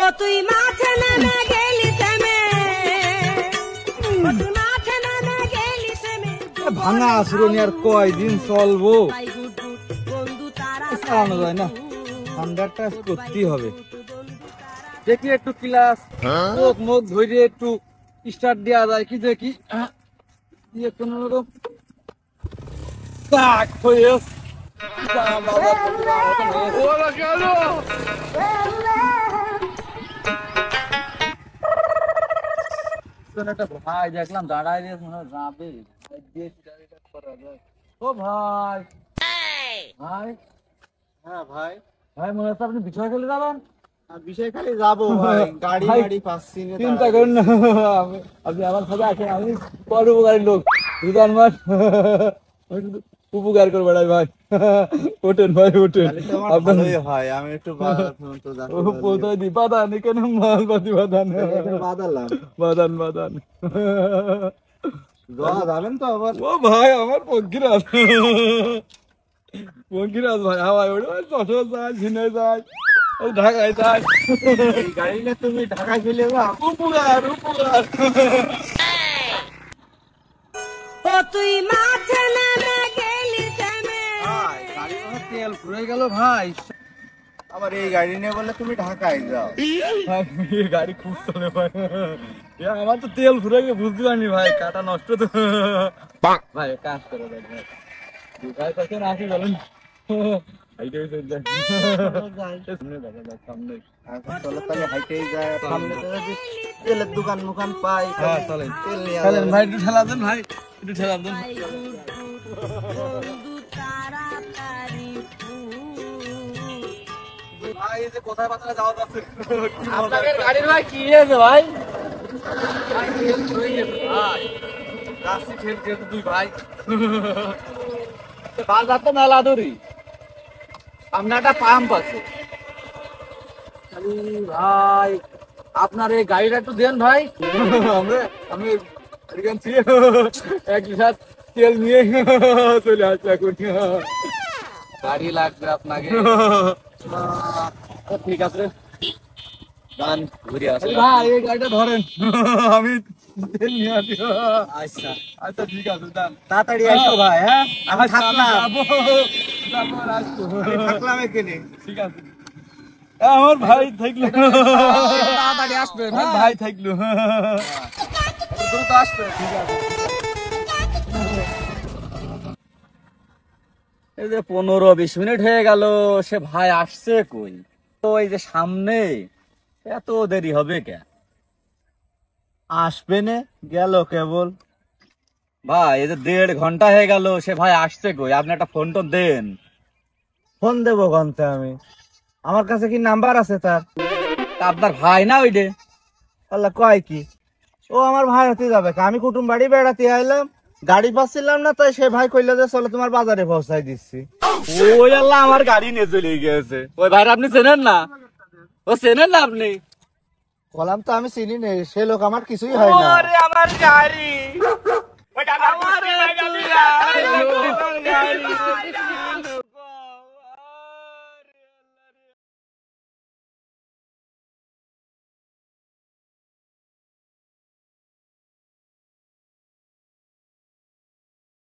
ও তুই মাঠে নেমে গেলি থেমে, ও তুই মাঠে নেমে গেলি থেমে। ভাঙা আসরনি আর কয়দিন চলবো, বন্ধু তারা চালানো যায় না, ঠান্ডাটা করতেই হবে। দেখি একটু ক্লাস চোখ মুখ ধরে একটু স্টার্ট দেওয়া যায় কি, দেখি দিয়ে কোন রকম তাক হয়ে একটা ভাই দেখলাম দাঁড়ায় দিয়ে মনে হয় যাবে। ও ভাই, ভাই, হ্যাঁ ভাই, ভাই মনে হচ্ছে আপনি বিষয় খেলে যাবেন। বিষয় খালি যাবো ভাই, গাড়ি ভাই, গাড়ি পাচ্ছি না। চিন্তা করেন না, আপনি আমার সাথে আছেন, আমি পরোপকারী লোক, দুধান মাস উপকার করে বেড়াই ভাই। ওঠেন ভাই ওঠেন, আপনার হয় আমি একটু পৌঁছাই দি বাদান, এখানে মালপাতি বাদান, বাদালাম বাদান বাদান। যাবেন তো আবার। ও ভাই আমার পঙ্কিরাজ, পঙ্কিরাজ ভাই হাওয়ায় ওঠে, যশোর যায়, ঝিনাই যায়, ঢাকায় যায়, এই গাড়ি না তুমি ঢাকায় চলে যাও। উপকার উপকার। ও তুই মাঠে নেমে গেলি থেমে। ভাই গাড়ি মনে হয় তেল ফুরে গেল ভাই। আবার এই গাড়ি নিয়ে বললে তুমি ঢাকায় যাও। ভাই এই গাড়ি খুব চলে ভাই, আমার তো তেল ফুরে গিয়ে বুঝতে পারিনি ভাই, কাটা নষ্ট তো। ভাই কাজ করে ভাই, ভাই কাছে আসি বলেন, এইটাই তো সামনে। এখন চলো তাহলে হাইটেই যায়, সামনে তো যদি তেলের দোকান মুখান পাই হ্যাঁ চলেন, তেল নিয়ে চলেন ভাই, একটু ঠেলা দেন ভাই, একটু ঠেলা দেন। বন্ধু তাড়াতাড়ি ভাই এই যে কোথায় বাজারে যাওয়া যাচ্ছে, আপনাদের গাড়ির ভাই কি হয়েছে ভাই? রাস্তি ঠেল যেহেতু দুই ভাই, বাজার তো মেলা দূরই, সামনে একটা পাম্প আছে। ভাই আপনার এই গাড়িটা একটু দেন ভাই, আমি এখান থেকে 1 লিটার তেল নিয়ে চলে আসছি এখন। গাড়ি লাগবে আপনাকে? ঠিক আছে গান ঘুরে আসি ভাই, এই গাড়িটা ধরেন, আমি তেল নিয়ে আসি। আচ্ছা আচ্ছা ঠিক আছে, যান তাড়াতাড়ি আসো ভাই। হ্যাঁ আমি থাকলাম, আসবো, থাকলাম এখানে। ঠিক আছে। আমার ভাই থাকলো, তাড়াতাড়ি আসবে আমার ভাই থাকলো, দ্রুত আসবে। ঠিক আছে। এই যে 15-20 মিনিট হয়ে গেল, সে ভাই আসছে কই? তো এই যে সামনে, এত দেরি হবে কে? আসবে না, গেল কেবল। ভাই এই যে 1.5 ঘন্টা হয়ে গেল, সে ভাই আসছে কই? আপনি একটা ফোন টোন দেন। ফোন দেবো কনতে আমি? আমার কাছে কি নাম্বার আছে তার? তা আপনার ভাই না ওইটে? আল্লাহ কয় কি, ও আমার ভাই হতে যাবে? আমি কুটুম বাড়ি বেড়াতে আইলাম, গাড়ি পাচ্ছিলাম না, তাই সে ভাই কইলো যে চলো তোমার বাজারে পৌঁছাই দিচ্ছি। ওই আল্লাহ আমার গাড়ি নিয়ে চলে গেছে। ওই ভাইরা আপনি চেনেন না? ও চেনেন না আপনি? বললাম তো আমি চিনি নে, সে লোক আমার কিছুই হয় না। ওরে আমার গাড়ি, ওটা আমার গাড়ি।